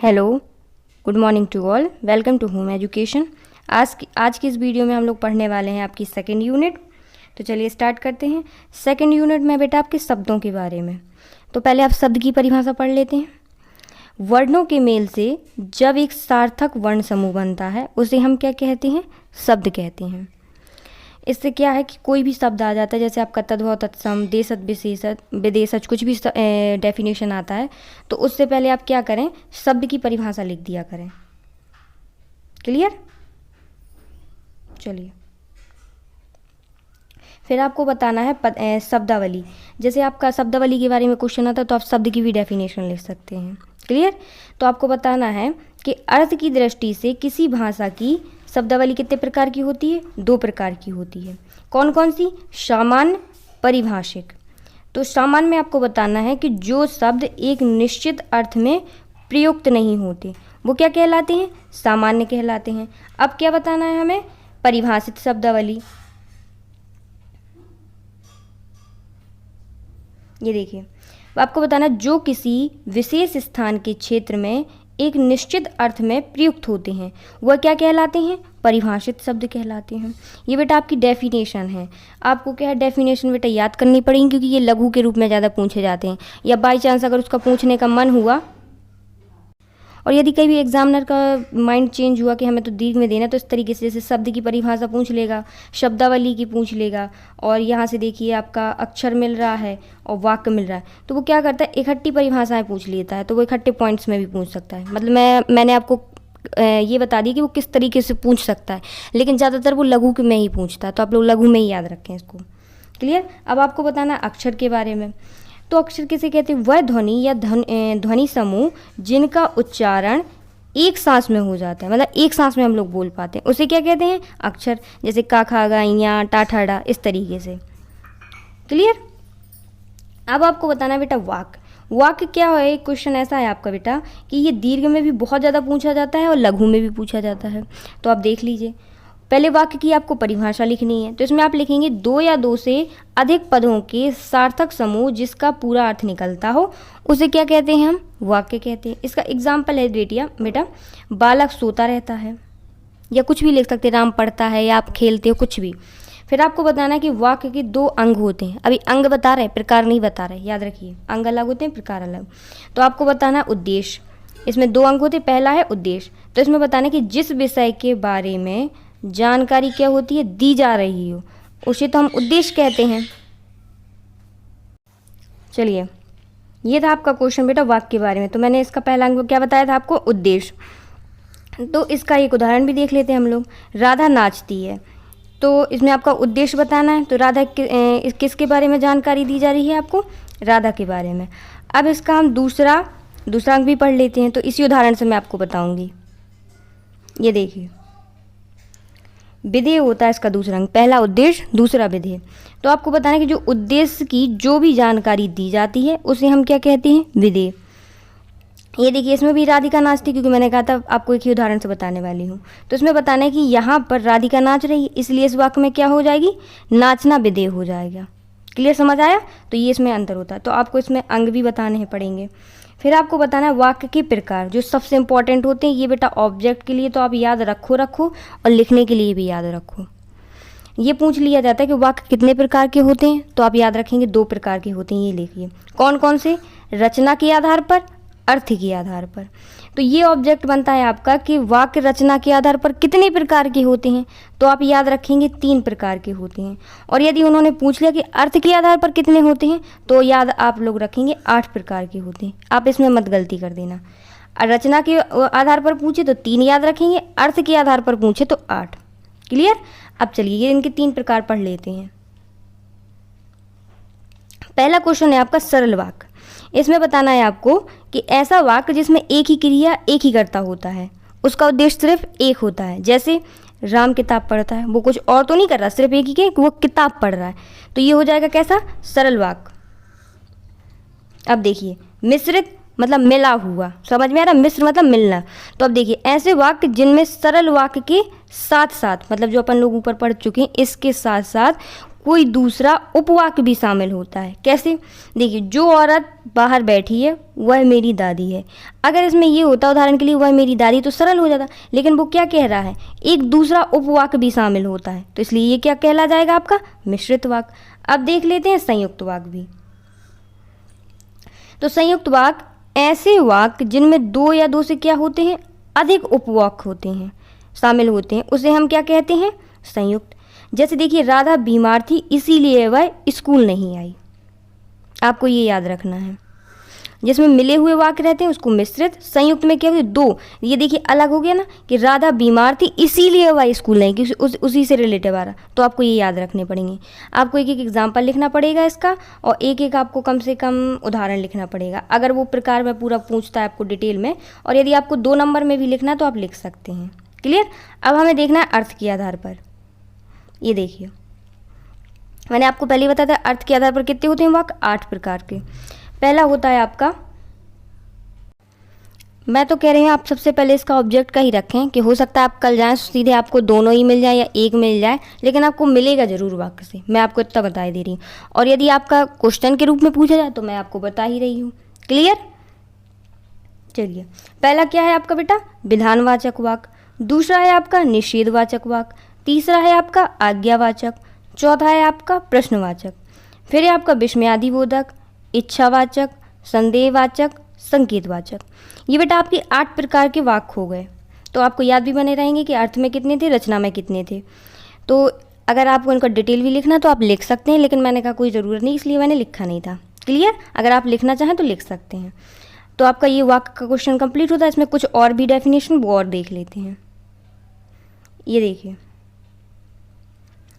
Hello, good morning to all. Welcome to home education. आज की इस वीडियो में हम लोग पढ़ने वाले हैं आपकी सेकंड यूनिट। तो चलिए स्टार्ट करते हैं। सेकंड यूनिट में बेटा आपके शब्दों के बारे में। तो पहले आप शब्द की परिभाषा पढ़ लेते हैं। वर्णों के मेल से जब एक सार्थक वर्ण समूह बनता है उसे हम क्या कहते हैं? शब्द कहते हैं। इससे क्या है कि कोई भी शब्द आ जाता है, जैसे आपका तद्भव, तत्सम, देशज, विशेषज, विदेशज, कुछ भी डेफिनेशन आता है तो उससे पहले आप क्या करें? शब्द की परिभाषा लिख दिया करें। क्लियर? चलिए, फिर आपको बताना है शब्दावली। जैसे आपका शब्दावली के बारे में क्वेश्चन आता है तो आप शब्द की भी डेफिनेशन लिख सकते हैं। क्लियर? तो आपको बताना है कि अर्थ की दृष्टि से किसी भाषा की शब्दावली कितने प्रकार की होती है? 2 प्रकार की होती है। कौन कौन सी? सामान्य, परिभाषिक। तो सामान्य में आपको बताना है कि जो शब्द एक निश्चित अर्थ में प्रयुक्त नहीं होते वो क्या कहलाते हैं? सामान्य कहलाते हैं। अब क्या बताना है हमें? परिभाषित शब्दावली। ये देखिए, आपको बताना जो किसी विशेष स्थान के क्षेत्र में एक निश्चित अर्थ में प्रयुक्त होते हैं वह क्या कहलाते हैं? परिभाषित शब्द कहलाते हैं। ये बेटा आपकी डेफिनेशन है। आपको क्या है, डेफिनेशन बेटा याद करनी पड़ेगी क्योंकि ये लघु के रूप में ज़्यादा पूछे जाते हैं, या बाई चांस अगर उसका पूछने का मन हुआ और यदि कहीं भी एग्जामिनर का माइंड चेंज हुआ कि हमें तो दीर्घ में देना, तो इस तरीके से जैसे शब्द की परिभाषा पूछ लेगा, शब्दावली की पूछ लेगा, और यहाँ से देखिए आपका अक्षर मिल रहा है और वाक्य मिल रहा है, तो वो क्या करता है, इकट्ठी परिभाषाएं पूछ लेता है। तो वो इकट्ठे पॉइंट्स में भी पूछ सकता है। मतलब मैंने आपको ये बता दी कि वो किस तरीके से पूछ सकता है, लेकिन ज़्यादातर वो लघु में ही पूछता है। तो आप लोग लघु में ही याद रखें इसको। क्लियर? अब आपको बताना अक्षर के बारे में। तो अक्षर किसे कहते हैं? वह ध्वनि या ध्वनि समूह जिनका उच्चारण एक सांस में हो जाता है, मतलब एक सांस में हम लोग बोल पाते हैं, उसे क्या कहते हैं? अक्षर। जैसे का, खा, गा, या, टा, ठा, डा, इस तरीके से। क्लियर? अब आपको बताना है बेटा वाक्य। वाक्य क्या है? एक क्वेश्चन ऐसा है आपका बेटा कि ये दीर्घ में भी बहुत ज़्यादा पूछा जाता है और लघु में भी पूछा जाता है। तो आप देख लीजिए, पहले वाक्य की आपको परिभाषा लिखनी है। तो इसमें आप लिखेंगे 2 या 2 से अधिक पदों के सार्थक समूह जिसका पूरा अर्थ निकलता हो उसे क्या कहते हैं? हम वाक्य कहते हैं। इसका एग्जाम्पल है बेटा बालक सोता रहता है, या कुछ भी लिख सकते हैं, राम पढ़ता है, या आप खेलते हो, कुछ भी। फिर आपको बताना है कि वाक्य के 2 अंग होते हैं। अभी अंग बता रहे, प्रकार नहीं बता रहे, याद रखिए। अंग अलग होते हैं, प्रकार अलग। तो आपको बताना है उद्देश्य। इसमें 2 अंग होते हैं। पहला है उद्देश्य। तो इसमें बताना है कि जिस विषय के बारे में जानकारी क्या होती है, दी जा रही हो, उसे तो हम उद्देश्य कहते हैं। चलिए, ये था आपका क्वेश्चन बेटा वाक्य के बारे में। तो मैंने इसका पहला अंक क्या बताया था आपको? उद्देश्य। तो इसका एक उदाहरण भी देख लेते हैं हम लोग। राधा नाचती है, तो इसमें आपका उद्देश्य बताना है। तो राधा किसके बारे में जानकारी दी जा रही है आपको? राधा के बारे में। अब इसका हम दूसरा अंक भी पढ़ लेते हैं। तो इसी उदाहरण से मैं आपको बताऊंगी। ये देखिए, विधेय होता है इसका दूसरा अंग। पहला उद्देश्य, दूसरा विधेय। तो आपको बताना है कि जो उद्देश्य की जो भी जानकारी दी जाती है उसे हम क्या कहते हैं? विधेय। ये देखिए, इसमें भी राधिका नाचती, क्योंकि मैंने कहा था आपको एक ही उदाहरण से बताने वाली हूँ। तो इसमें बताना है कि यहाँ पर राधिका नाच रही है, इसलिए इस वाक्य में क्या हो जाएगी? नाचना विधेय हो जाएगा। क्लियर? समझ आया? तो ये इसमें अंतर होता है। तो आपको इसमें अंग भी बताने पड़ेंगे। फिर आपको बताना है वाक्य के प्रकार, जो सबसे इंपॉर्टेंट होते हैं। ये बेटा ऑब्जेक्ट के लिए तो आप याद रखो और लिखने के लिए भी याद रखो। ये पूछ लिया जाता है कि वाक्य कितने प्रकार के होते हैं, तो आप याद रखेंगे 2 प्रकार के होते हैं। ये लिखिए कौन कौन से? रचना के आधार पर, अर्थ के आधार पर। तो ये ऑब्जेक्ट बनता है आपका कि वाक्य रचना के आधार पर कितने प्रकार के होते हैं, तो आप याद रखेंगे 3 प्रकार के होते हैं। और यदि उन्होंने पूछ लिया कि अर्थ के आधार पर कितने होते हैं, तो याद आप लोग रखेंगे 8 प्रकार के होते हैं। आप इसमें मत गलती कर देना। रचना के आधार पर पूछे तो 3 याद रखेंगे, अर्थ के आधार पर पूछे तो 8। क्लियर? अब चलिए, ये इनके 3 प्रकार पढ़ लेते हैं। पहला क्वेश्चन है आपका सरल वाक्य। इसमें बताना है आपको कि ऐसा वाक्य जिसमें एक ही क्रिया, एक ही कर्ता होता है, उसका उद्देश्य सिर्फ एक होता है। जैसे राम किताब पढ़ता है, वो कुछ और तो नहीं कर रहा, सिर्फ एक ही के वो किताब पढ़ रहा है। तो ये हो जाएगा कैसा? सरल वाक्य। अब देखिए, मिश्रित मतलब मिला हुआ, समझ में आ रहा? मिश्र मतलब मिलना। तो अब देखिए, ऐसे वाक्य जिनमें सरल वाक्य के साथ साथ, मतलब जो अपन लोग ऊपर पढ़ चुके हैं, इसके साथ साथ कोई दूसरा उपवाक्य भी शामिल होता है। कैसे? देखिए, जो औरत बाहर बैठी है वह मेरी दादी है। अगर इसमें ये होता उदाहरण के लिए वह मेरी दादी, तो सरल हो जाता, लेकिन वो क्या कह रहा है, एक दूसरा उपवाक्य भी शामिल होता है, तो इसलिए ये क्या कहला जाएगा आपका मिश्रित वाक्य। अब देख लेते हैं संयुक्त वाक्य भी। तो संयुक्त वाक्य ऐसे वाक्य जिनमें दो या दो से क्या होते हैं, अधिक उपवाक्य होते हैं, शामिल होते हैं, उसे हम क्या कहते हैं, संयुक्त। जैसे देखिए, राधा बीमार थी इसीलिए वह स्कूल नहीं आई, आपको ये याद रखना है। जिसमें मिले हुए वाक्य रहते हैं उसको मिश्रित, संयुक्त में क्या होते हैं, दो। ये देखिए अलग हो गया ना, कि राधा बीमार थी इसीलिए वह स्कूल नहीं, कि उसी से रिलेटिव आ रहा, तो आपको ये याद रखने पड़ेंगे। आपको एक एक एग्जाम्पल लिखना पड़ेगा इसका, और एक एक आपको कम से कम उदाहरण लिखना पड़ेगा, अगर वो प्रकार में पूरा पूछता है आपको डिटेल में। और यदि आपको 2 नंबर में भी लिखना है तो आप लिख सकते हैं। क्लियर? अब हमें देखना है अर्थ के आधार पर। ये देखिए, मैंने आपको पहले बताया था अर्थ के आधार पर कितने होते हैं वाक्य, 8 प्रकार के। पहला होता है आपका, मैं तो कह रही हूँ आप सबसे पहले इसका ऑब्जेक्ट का ही रखें, कि हो सकता है आप कल जाएं सीधे आपको दोनों ही मिल जाए या एक मिल जाए, लेकिन आपको मिलेगा जरूर वाक्य से, मैं आपको इतना बता दे रही हूँ। और यदि आपका क्वेश्चन के रूप में पूछा जाए तो मैं आपको बता ही रही हूँ। क्लियर? चलिए, पहला क्या है आपका बेटा, विधानवाचक वाक्य। दूसरा है आपका निषेधवाचक वाक्य। तीसरा है आपका आज्ञावाचक। चौथा है आपका प्रश्नवाचक। फिर है आपका विस्मयादिबोधक, इच्छावाचक, संदेहवाचक, संकेतवाचक। ये बेटा आपके 8 प्रकार के वाक्य हो गए। तो आपको याद भी बने रहेंगे कि अर्थ में कितने थे, रचना में कितने थे। तो अगर आपको इनका डिटेल भी लिखना तो आप लिख सकते हैं, लेकिन मैंने कहा कोई ज़रूरत नहीं, इसलिए मैंने लिखा नहीं था। क्लियर? अगर आप लिखना चाहें तो लिख सकते हैं। तो आपका ये वाक्य का क्वेश्चन कंप्लीट होता है। इसमें कुछ और भी डेफिनेशन वो और देख लेते हैं। ये देखिए,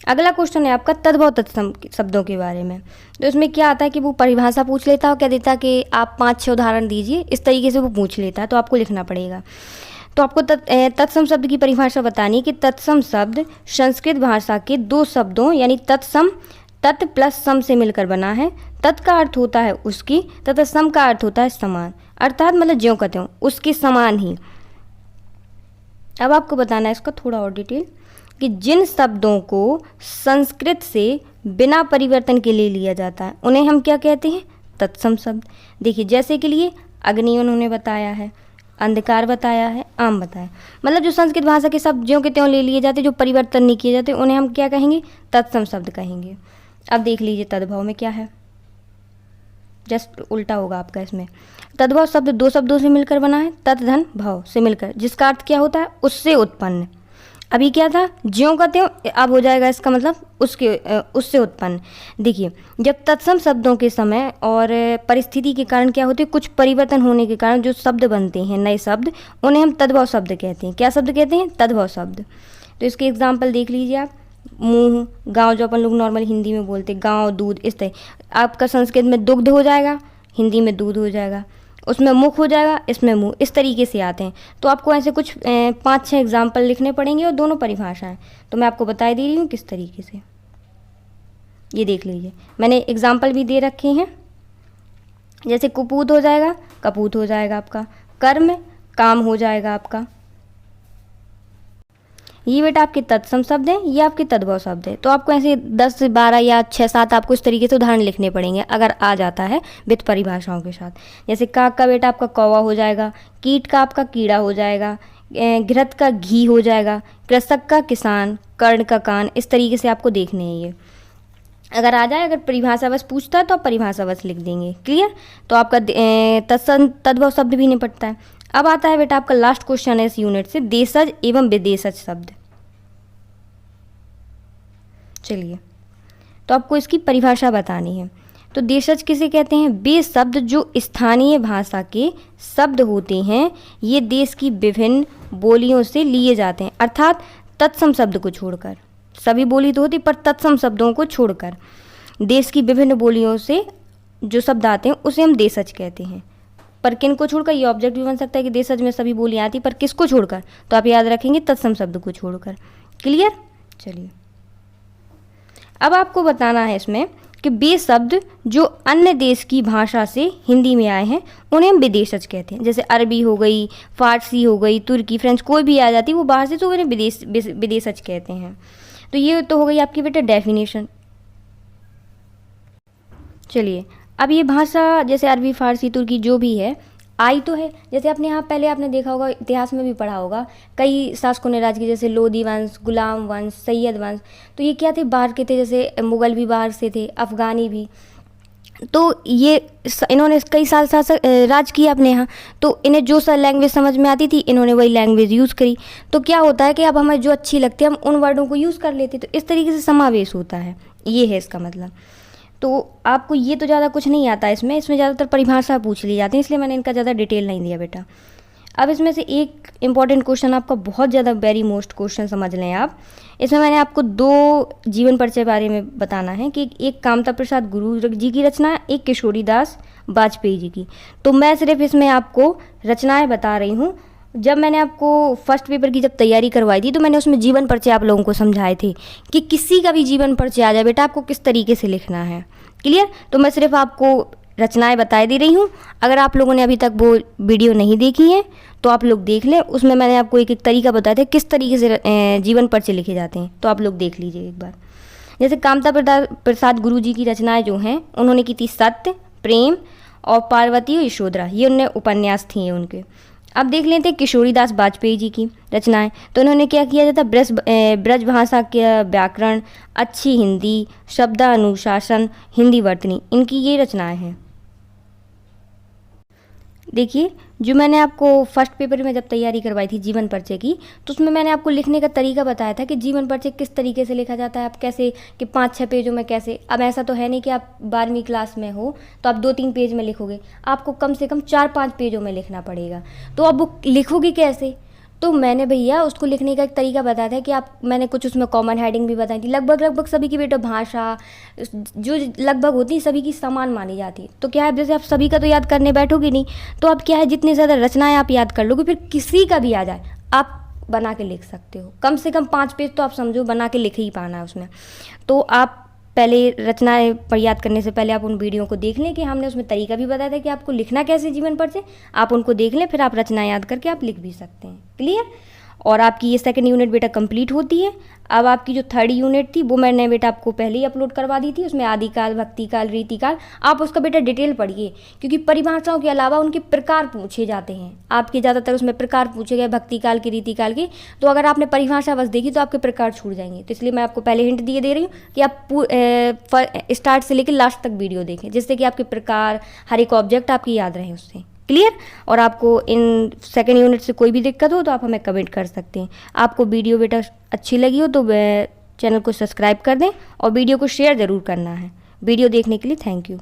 अगला क्वेश्चन है आपका तद्भव तत्सम शब्दों के बारे में। तो इसमें क्या आता है कि वो परिभाषा पूछ लेता है और क्या देता है कि आप 5-6 उदाहरण दीजिए, इस तरीके से वो पूछ लेता है, तो आपको लिखना पड़ेगा। तो आपको तत्सम शब्द की परिभाषा बतानी है कि तत्सम शब्द संस्कृत भाषा के 2 शब्दों यानी तत्सम, तत् प्लस सम से मिलकर बना है। तत् का अर्थ होता है उसकी, तथा सम का अर्थ होता है समान, अर्थात मतलब ज्यों का त्यों, उसके समान ही। अब आपको बताना है इसका थोड़ा और डिटेल, कि जिन शब्दों को संस्कृत से बिना परिवर्तन के लिए लिया जाता है उन्हें हम क्या कहते हैं, तत्सम शब्द। देखिए, जैसे के लिए अग्नि उन्होंने बताया है, अंधकार बताया है, आम बताया, मतलब जो संस्कृत भाषा के शब्द ज्यों के त्यों ले लिए जाते, जो परिवर्तन नहीं किए जाते, उन्हें हम क्या कहेंगे, तत्सम शब्द कहेंगे। अब देख लीजिए तद्भव में क्या है, जस्ट उल्टा होगा आपका। इसमें तद्भव शब्द 2 शब्दों से मिलकर बना है, तत् धन भव से मिलकर, जिसका अर्थ क्या होता है, उससे उत्पन्न। अभी क्या था, ज्यों का त्यों, अब हो जाएगा इसका मतलब उससे उत्पन्न। देखिए, जब तत्सम शब्दों के समय और परिस्थिति के कारण क्या होते हैं, कुछ परिवर्तन होने के कारण जो शब्द बनते हैं, नए शब्द, उन्हें हम तद्भव शब्द कहते हैं। क्या शब्द कहते हैं, तद्भव शब्द। तो इसके एग्जाम्पल देख लीजिए आप, मुँह, गाँव जो अपन लोग नॉर्मल हिंदी में बोलते, गाँव, दूध, इस तरह। आपका संस्कृत में दुग्ध हो जाएगा, हिंदी में दूध हो जाएगा, उसमें मुख हो जाएगा, इसमें मुंह, इस तरीके से आते हैं। तो आपको ऐसे कुछ 5-6 एग्जाम्पल लिखने पड़ेंगे और दोनों परिभाषाएं, तो मैं आपको बता दे रही हूँ किस तरीके से। ये देख लीजिए, मैंने एग्जाम्पल भी दे रखे हैं। जैसे कुपूत हो जाएगा, कपूत हो जाएगा आपका, कर्म, काम हो जाएगा आपका। ये बेटा आपके तत्सम शब्द हैं, ये आपके तद्भव शब्द है। तो आपको ऐसे 10 से 12 या 6-7 आपको इस तरीके से उदाहरण लिखने पड़ेंगे अगर आ जाता है विद परिभाषाओं के साथ। जैसे काक का बेटा आपका कौवा हो जाएगा, कीट का आपका कीड़ा हो जाएगा, घृत का घी हो जाएगा, कृषक का किसान, कर्ण का कान, इस तरीके से आपको देखने हैं ये। अगर आ जाए, अगर परिभाषा बस पूछता है तो आप परिभाषा बस लिख देंगे। क्लियर? तो आपका तद्भव शब्द भी निपटता है। अब आता है बेटा आपका लास्ट क्वेश्चन है इस यूनिट से, देशज एवं विदेशज शब्द। चलिए, तो आपको इसकी परिभाषा बतानी है। तो देशज किसे कहते हैं, वे शब्द जो स्थानीय भाषा के शब्द होते हैं, ये देश की विभिन्न बोलियों से लिए जाते हैं, अर्थात तत्सम शब्द को छोड़कर। सभी बोली तो होती, पर तत्सम शब्दों को छोड़कर देश की विभिन्न बोलियों से जो शब्द आते हैं उसे हम देशज कहते हैं। पर किन को छोड़कर, ये ऑब्जेक्ट भी बन सकता है कि देशज में सभी बोलियाँ आती, पर किसको छोड़कर, तो आप याद रखेंगे तत्सम शब्द को छोड़कर। क्लियर? चलिए, अब आपको बताना है इसमें कि वे शब्द जो अन्य देश की भाषा से हिंदी में आए हैं उन्हें हम विदेशज कहते हैं। जैसे अरबी हो गई, फारसी हो गई, तुर्की, फ्रेंच, कोई भी आ जाती है वो बाहर से, तो उन्हें विदेशज कहते हैं। तो ये तो हो गई आपकी बेटा डेफिनेशन। चलिए, अब ये भाषा जैसे अरबी, फ़ारसी, तुर्की जो भी है, आई तो है। जैसे अपने यहाँ पहले आपने देखा होगा, इतिहास में भी पढ़ा होगा, कई शासकों ने राज किया, जैसे लोदी वंश, गुलाम वंश, सैयद वंश। तो ये क्या थे, बाहर के थे, जैसे मुग़ल भी बाहर से थे, अफ़गानी भी। तो ये इन्होंने कई साल राज किया अपने यहाँ। तो इन्हें जो सा लैंग्वेज समझ में आती थी, इन्होंने वही लैंग्वेज यूज़ करी। तो क्या होता है कि अब हमें जो अच्छी लगती है, हम उन वर्डों को यूज़ कर लेते। तो इस तरीके से समावेश होता है, ये है इसका मतलब। तो आपको ये तो ज़्यादा कुछ नहीं आता इसमें ज़्यादातर परिभाषा पूछ ली जाती है, इसलिए मैंने इनका ज़्यादा डिटेल नहीं दिया बेटा। अब इसमें से एक इम्पॉर्टेंट क्वेश्चन आपका, बहुत ज़्यादा वेरी मोस्ट क्वेश्चन समझ लें आप। इसमें मैंने आपको 2 जीवन परिचय बारे में बताना है कि एक कामता प्रसाद गुरु जी की रचना, एक किशोरी दास वाजपेयी जी की। तो मैं सिर्फ इसमें आपको रचनाएं बता रही हूँ। जब मैंने आपको फर्स्ट पेपर की जब तैयारी करवाई थी, तो मैंने उसमें जीवन परिचय आप लोगों को समझाए थे कि किसी का भी जीवन परिचय आ जाए बेटा, आपको किस तरीके से लिखना है। क्लियर? तो मैं सिर्फ आपको रचनाएं बताई दे रही हूँ। अगर आप लोगों ने अभी तक वो वीडियो नहीं देखी है तो आप लोग देख लें, उसमें मैंने आपको एक एक तरीका बताया था किस तरीके से जीवन परिचय लिखे जाते हैं, तो आप लोग देख लीजिए एक बार। जैसे कामता प्रसाद गुरु जी की रचनाएं जो हैं, उन्होंने की थी सत्य, प्रेम और पार्वती और यशोधरा, ये उनने उपन्यास थी उनके। अब देख लेते हैं किशोरी दास वाजपेयी जी की रचनाएं। तो उन्होंने क्या किया जाता, ब्रज भाषा के व्याकरण, अच्छी हिंदी, शब्दानुशासन, हिंदी वर्तनी, इनकी ये रचनाएं हैं। देखिए, जो मैंने आपको फर्स्ट पेपर में जब तैयारी करवाई थी जीवन परिचय की, तो उसमें मैंने आपको लिखने का तरीका बताया था कि जीवन परिचय किस तरीके से लिखा जाता है, आप कैसे कि 5-6 पेजों में कैसे। अब ऐसा तो है नहीं कि आप 12वीं क्लास में हो तो आप 2-3 पेज में लिखोगे, आपको कम से कम 4-5 पेजों में लिखना पड़ेगा। तो अब वो लिखोगे कैसे? तो मैंने भैया उसको लिखने का एक तरीका बताया था कि मैंने कुछ उसमें कॉमन हेडिंग भी बताई थी। लगभग सभी की बेटा भाषा जो लगभग होती है सभी की समान मानी जाती है। तो क्या है, जैसे आप सभी का तो याद करने बैठोगे नहीं, तो अब क्या है, जितनी ज़्यादा रचनाएं आप याद कर लोगे, फिर किसी का भी आ जाए आप बना के लिख सकते हो। कम से कम 5 पेज तो आप समझो बना के लिख ही पाना है उसमें। तो आप पहले रचनाएं पर याद करने से पहले आप उन वीडियो को देख लें कि हमने उसमें तरीका भी बताया था कि आपको लिखना कैसे जीवन परिचय, आप उनको देख लें, फिर आप रचनाएं याद करके आप लिख भी सकते हैं। क्लियर? और आपकी ये सेकंड यूनिट बेटा कंप्लीट होती है। अब आपकी जो थर्ड यूनिट थी वो मैंने बेटा आपको पहले ही अपलोड करवा दी थी, उसमें आदिकाल, भक्तिकाल, रीतिकाल, आप उसका बेटा डिटेल पढ़िए, क्योंकि परिभाषाओं के अलावा उनके प्रकार पूछे जाते हैं। आपके ज़्यादातर उसमें प्रकार पूछे गए भक्तिकाल के, रीतिकाल के। तो अगर आपने परिभाषा बस देखी तो आपके प्रकार छूट जाएंगे। तो इसलिए मैं आपको पहले हिंट दे रही हूँ कि आप स्टार्ट से लेकर लास्ट तक वीडियो देखें, जिससे कि आपके प्रकार, हर एक ऑब्जेक्ट आपकी याद रहे उससे। क्लियर? और आपको इन सेकेंड यूनिट से कोई भी दिक्कत हो तो आप हमें कमेंट कर सकते हैं। आपको वीडियो बेटा अच्छी लगी हो तो चैनल को सब्सक्राइब कर दें और वीडियो को शेयर ज़रूर करना है। वीडियो देखने के लिए थैंक यू।